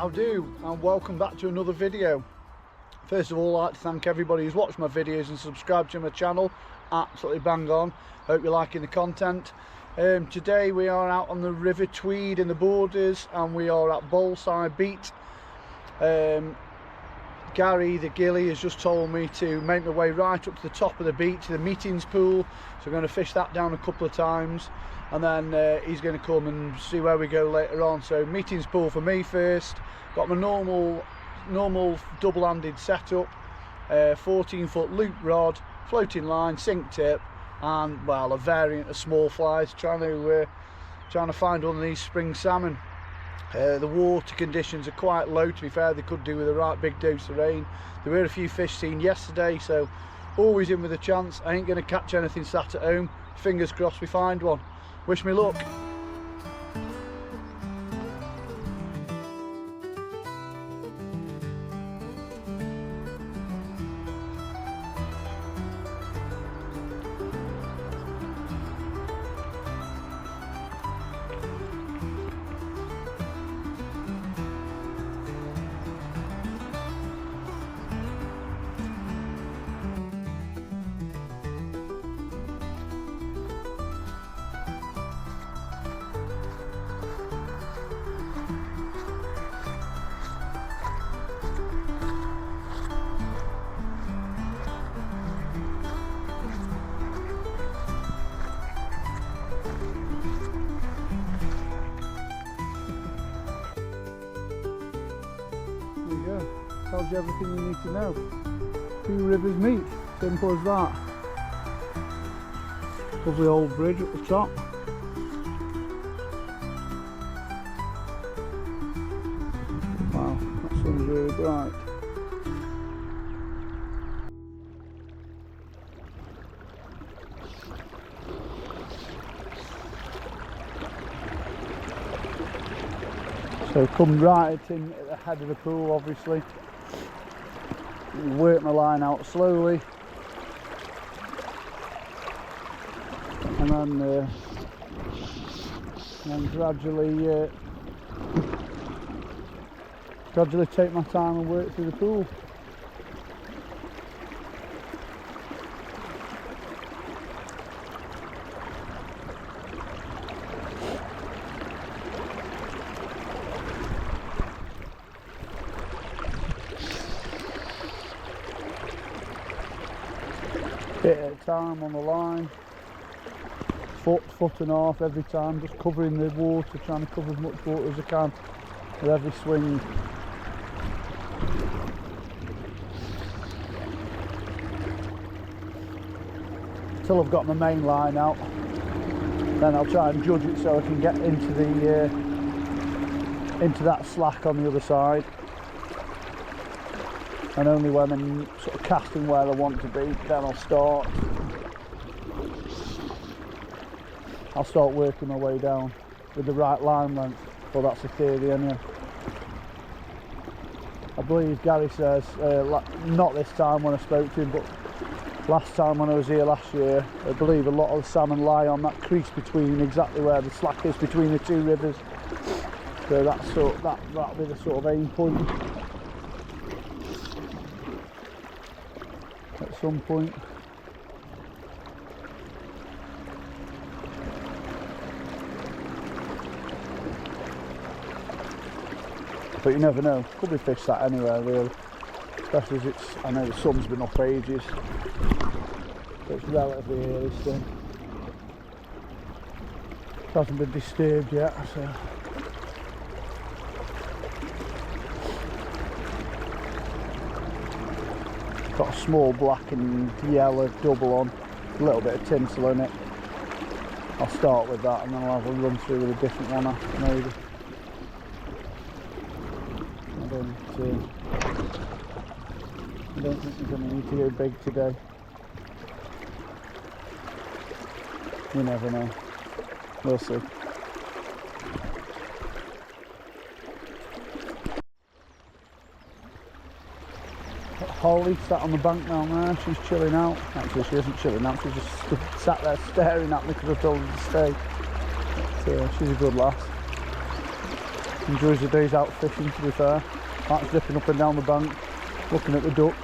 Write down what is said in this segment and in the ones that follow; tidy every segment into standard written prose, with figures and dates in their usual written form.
How do, and welcome back to another video. First of all, I'd like to thank everybody who's watched my videos and subscribed to my channel. Absolutely bang on. Hope you're liking the content. Today we are out on the River Tweed in the Borders, and we are at Boleside Beach. Gary the Gilly has just told me to make my way right up to the top of the beach, the meetings pool, so I'm going to fish that down a couple of times, and then he's going to come and see where we go later on. So meetings pool for me first. Got my normal double-handed setup, 14-foot loop rod, floating line, sink tip, and well, a variant of small flies, trying to find one of these spring salmon. The water conditions are quite low, to be fair. They could do with a right big dose of rain. There were a few fish seen yesterday, so always in with a chance. I ain't going to catch anything sat at home. Fingers crossed we find one. Wish me luck. Tells you everything you need to know. Two rivers meet, simple as that. Lovely old bridge at the top. Wow, that sun's really bright. So come right in at the head of the pool, obviously. Work my line out slowly, and then gradually take my time and work through the pool. Bit at a time on the line, foot and a half every time, just covering the water, trying to cover as much water as I can with every swing. Until I've got my main line out, then I'll try and judge it so I can get into that slack on the other side. And only when I'm sort of casting where I want to be, then I'll start working my way down with the right line length. Well, that's the theory anyway. I believe Gary says, not this time when I spoke to him, but last time when I was here last year, I believe a lot of the salmon lie on that crease between, exactly where the slack is between the two rivers. So that'll be the sort of aim point. At some point. But you never know, could be fish sat anywhere really, especially as I know the sun's been up ages, but it's relatively early still. It hasn't been disturbed yet, so. Got a small black and yellow double on, a little bit of tinsel in it. I'll start with that and then I'll have a run through with a different one after maybe. I don't think we're going to need to go big today. You never know. We'll see. Holly sat on the bank down there, she's chilling out. Actually she isn't chilling out, she's just sat there staring at me because I told her to stay. But, she's a good lass. Enjoys the days out fishing, to be fair. Like zipping up and down the bank, looking at the ducks.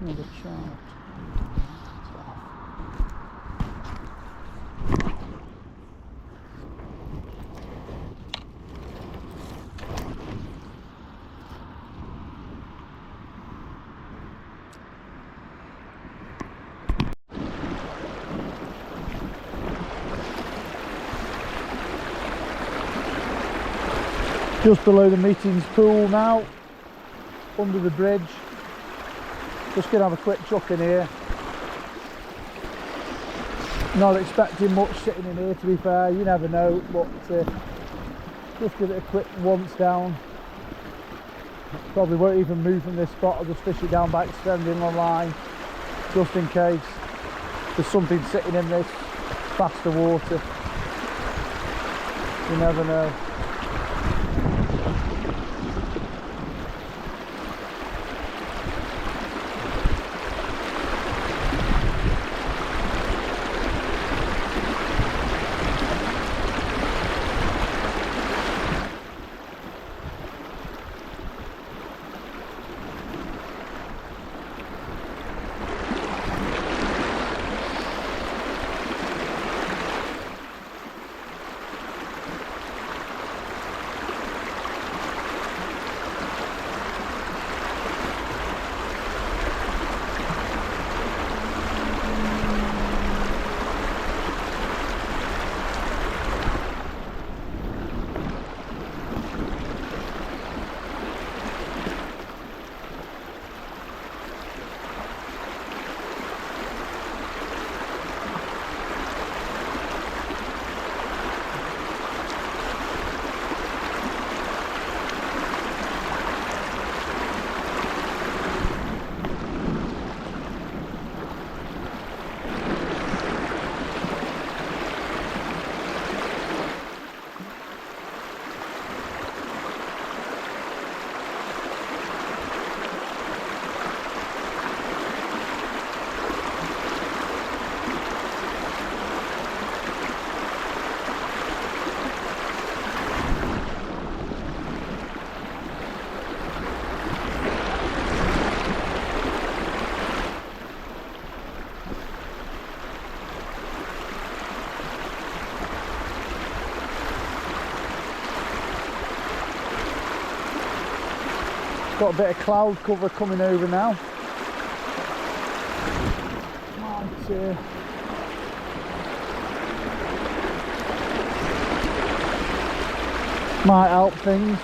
Another trout. Just below the meetings pool now, under the bridge. Just going to have a quick chuck in here. Not expecting much sitting in here, to be fair, you never know, but just give it a quick once down. Probably won't even move from this spot, I'll just fish it down by extending the line, just in case there's something sitting in this faster water. You never know. Got a bit of cloud cover coming over now. Might help things.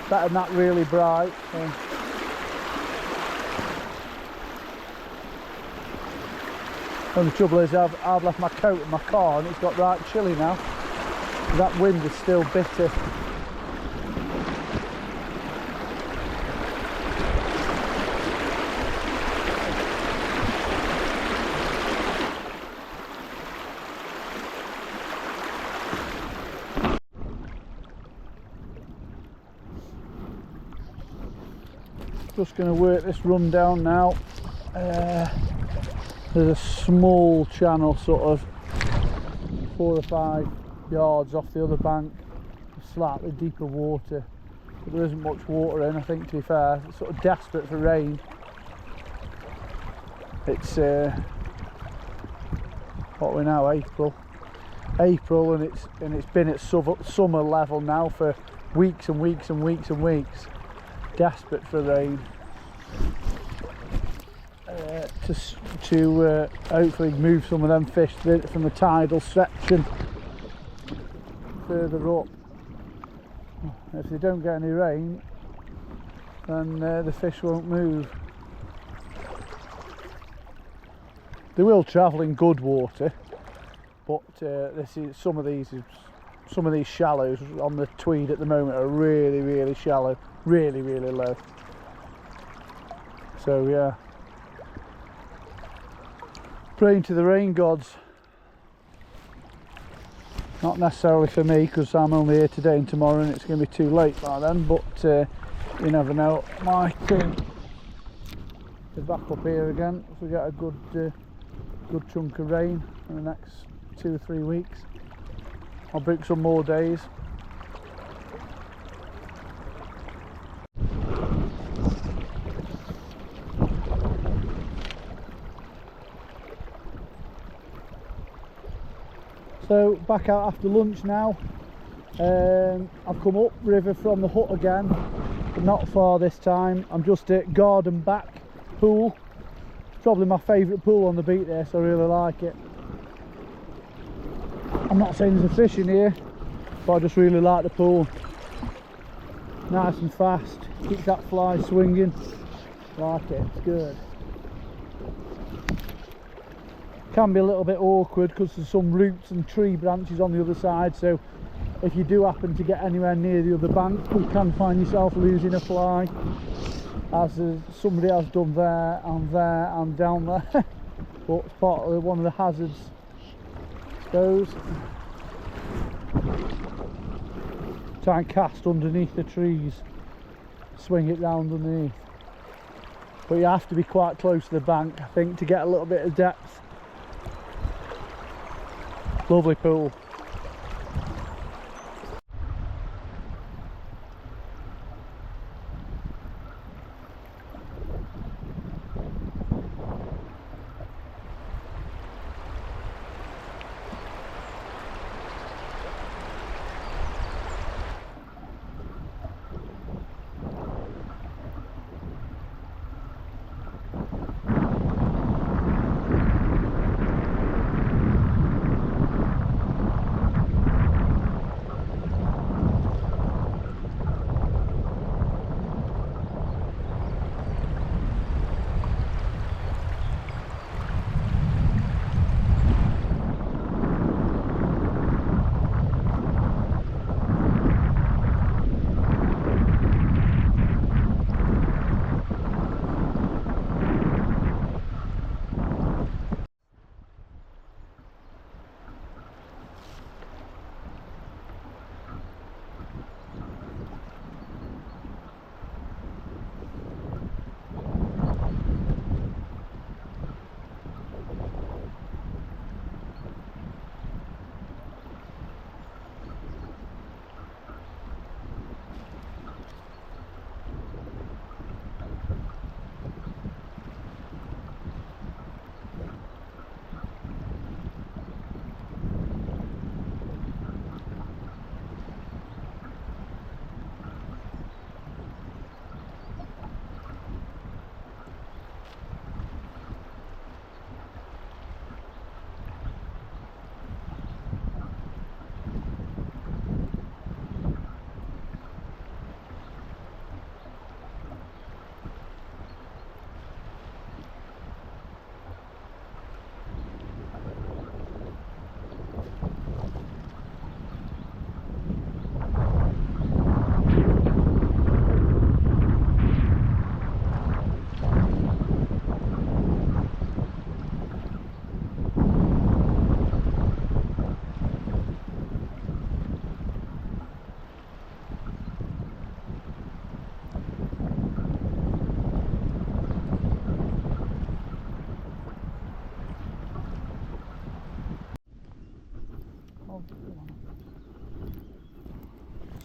Better not really bright. So. And the trouble is I've left my coat in my car and it's got right chilly now. That wind is still bitter. Just going to work this run down now. There's a small channel sort of 4 or 5 yards off the other bank, slightly deeper water, but there isn't much water in, I think, to be fair. It's sort of desperate for rain. It's what we're now, April, and it's been at summer level now for weeks and weeks and weeks and weeks. Desperate for rain to hopefully move some of them fish from the tidal section further up. If they don't get any rain, then the fish won't move. They will travel in good water, but some of these shallows on the Tweed at the moment are really, really shallow, really, really low. So yeah, praying to the rain gods. Not necessarily for me, because I'm only here today and tomorrow and it's going to be too late by then, but you never know. Mike is back up here again if we get a good chunk of rain in the next 2 or 3 weeks. I'll book some more days. So back out after lunch now. I've come up river from the hut again, but not far this time. I'm just at Garden Back Pool. Probably my favourite pool on the beat there, so I really like it. I'm not saying there's a fish in here, but I just really like the pool. Nice and fast, keeps that fly swinging. Like it, it's good. Can be a little bit awkward because there's some roots and tree branches on the other side, so if you do happen to get anywhere near the other bank, you can find yourself losing a fly, as somebody has done there and down there. But it's part of one of the hazards, I suppose. Try and cast underneath the trees, swing it round underneath, but you have to be quite close to the bank, I think, to get a little bit of depth. Lovely pool.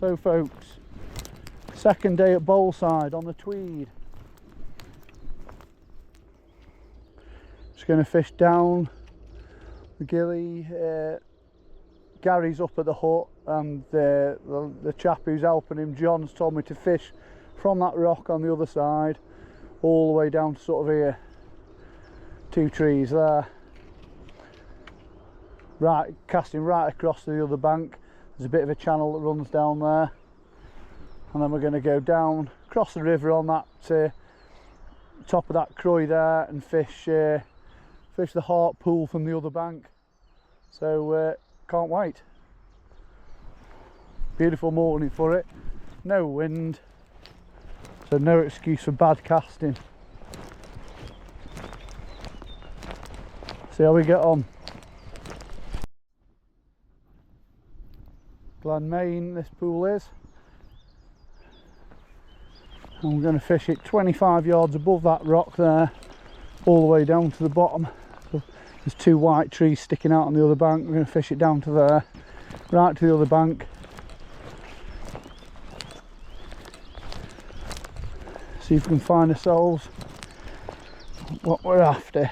So folks, second day at Boleside on the Tweed. Just going to fish down the gilly. Gary's up at the hut, and the chap who's helping him, John's told me to fish from that rock on the other side all the way down to sort of here, 2 trees there, right, casting right across to the other bank. There's a bit of a channel that runs down there, and then we're going to go down across the river on that top of that croy there and fish the heart pool from the other bank. So can't wait. Beautiful morning for it, no wind, so no excuse for bad casting. See how we get on. Main, this pool is, and we're going to fish it 25 yards above that rock there, all the way down to the bottom. So there's 2 white trees sticking out on the other bank. We're going to fish it down to there, right to the other bank. See if we can find ourselves what we're after.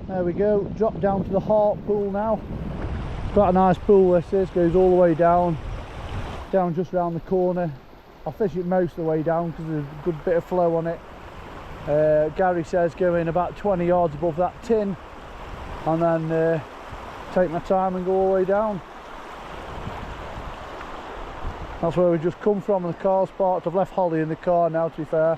There we go, drop down to the heart pool now. It's quite a nice pool this is, goes all the way down just round the corner. I'll fish it most of the way down because there's a good bit of flow on it. Gary says go in about 20 yards above that tin, and then take my time and go all the way down. That's where we just come from, and the car's parked. I've left Holly in the car now, to be fair.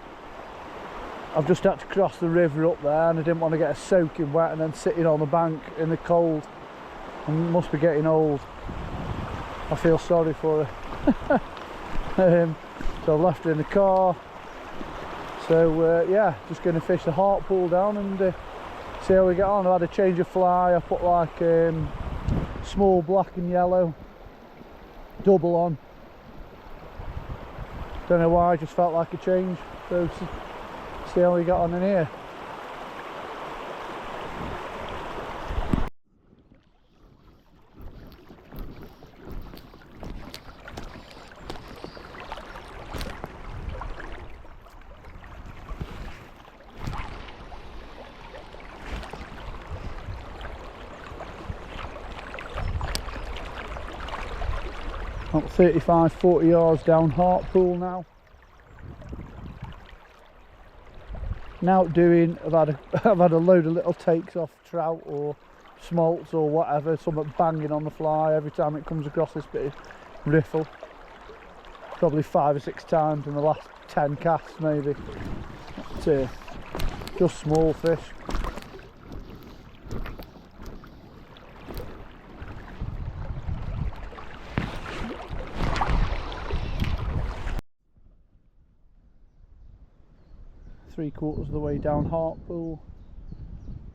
I've just had to cross the river up there, and I didn't want to get her soaking wet and then sitting on the bank in the cold. I must be getting old. I feel sorry for her. So I've left her in the car. So yeah, just going to fish the heart pool down and see how we get on. I had a change of fly. I put like small black and yellow double on. Don't know why, I just felt like a change. So see how we got on in here. About 35-40 yards down heart pool now. Now doing, I've had a load of little takes off trout or smolts or whatever, something banging on the fly every time it comes across this bit of riffle. Probably 5 or 6 times in the last 10 casts maybe. But, just small fish. Three-quarters of the way down heart pool,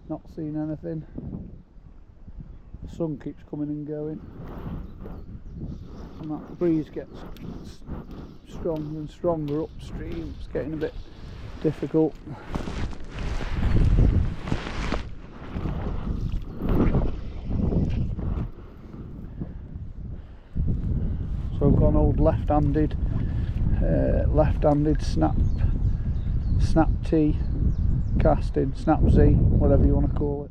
not seen anything. The sun keeps coming and going, and that breeze gets stronger and stronger upstream. It's getting a bit difficult. So I've got an old left-handed snap T casting, snap Z, whatever you want to call it.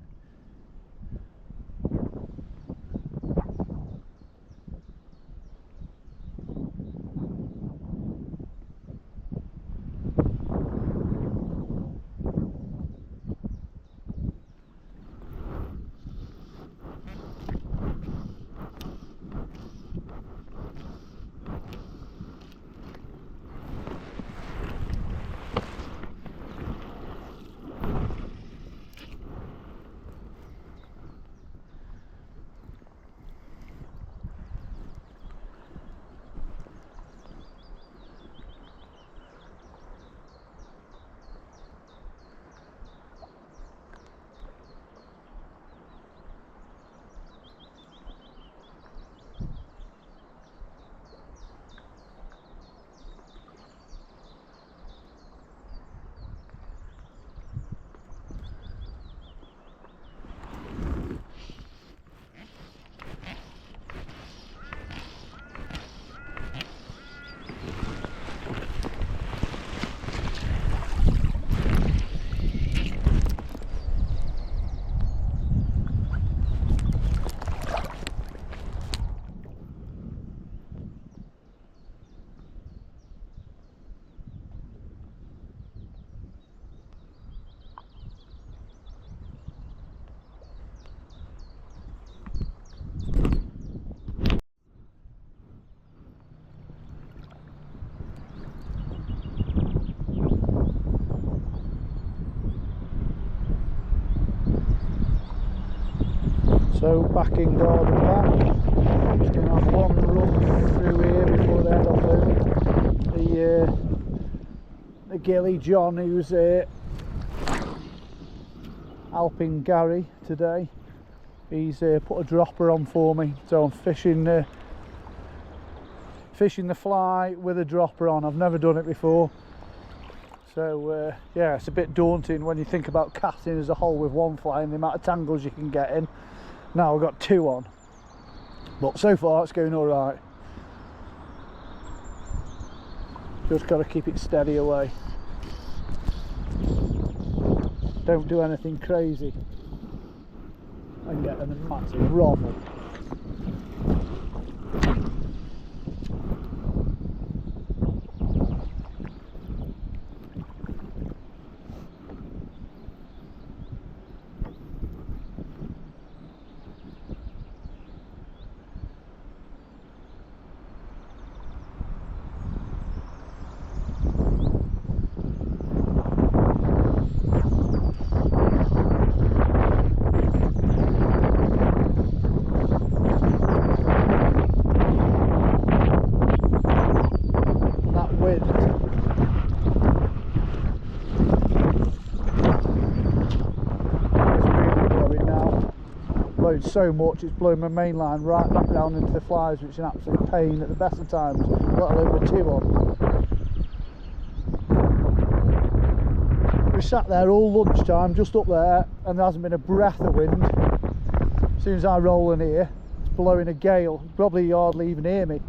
So back in garden back. Just going to have one run through here before they head off home. The gilly John, who's helping Gary today, he's put a dropper on for me, so I'm fishing the fly with a dropper on. I've never done it before, so yeah, it's a bit daunting when you think about casting as a whole with one fly and the amount of tangles you can get in. Now I've got two on, but so far it's going all right. Just got to keep it steady away. Don't do anything crazy and get them a massive rovel. So much it's blowing my main line right back down into the flies, which is an absolute pain at the best of times, let alone with two on. We sat there all lunchtime just up there and there hasn't been a breath of wind. As soon as I roll in here, it's blowing a gale. You probably hardly even hear me.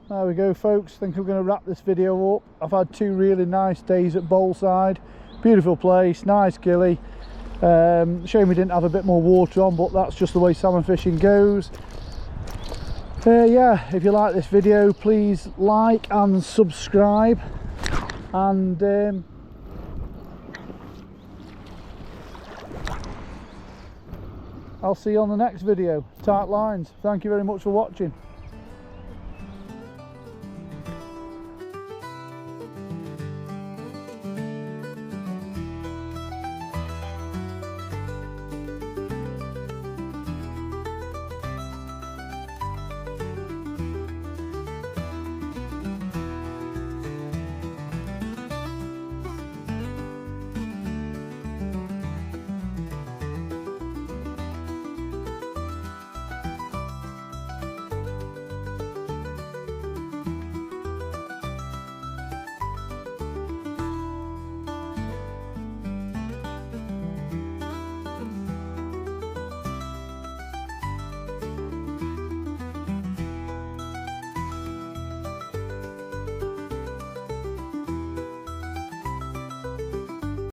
There we go, folks. I think I'm going to wrap this video up. I've had two really nice days at Boleside. Beautiful place, nice gilly. Shame we didn't have a bit more water on, but that's just the way salmon fishing goes. Yeah, if you like this video, please like and subscribe, and I'll see you on the next video. Tight lines. Thank you very much for watching.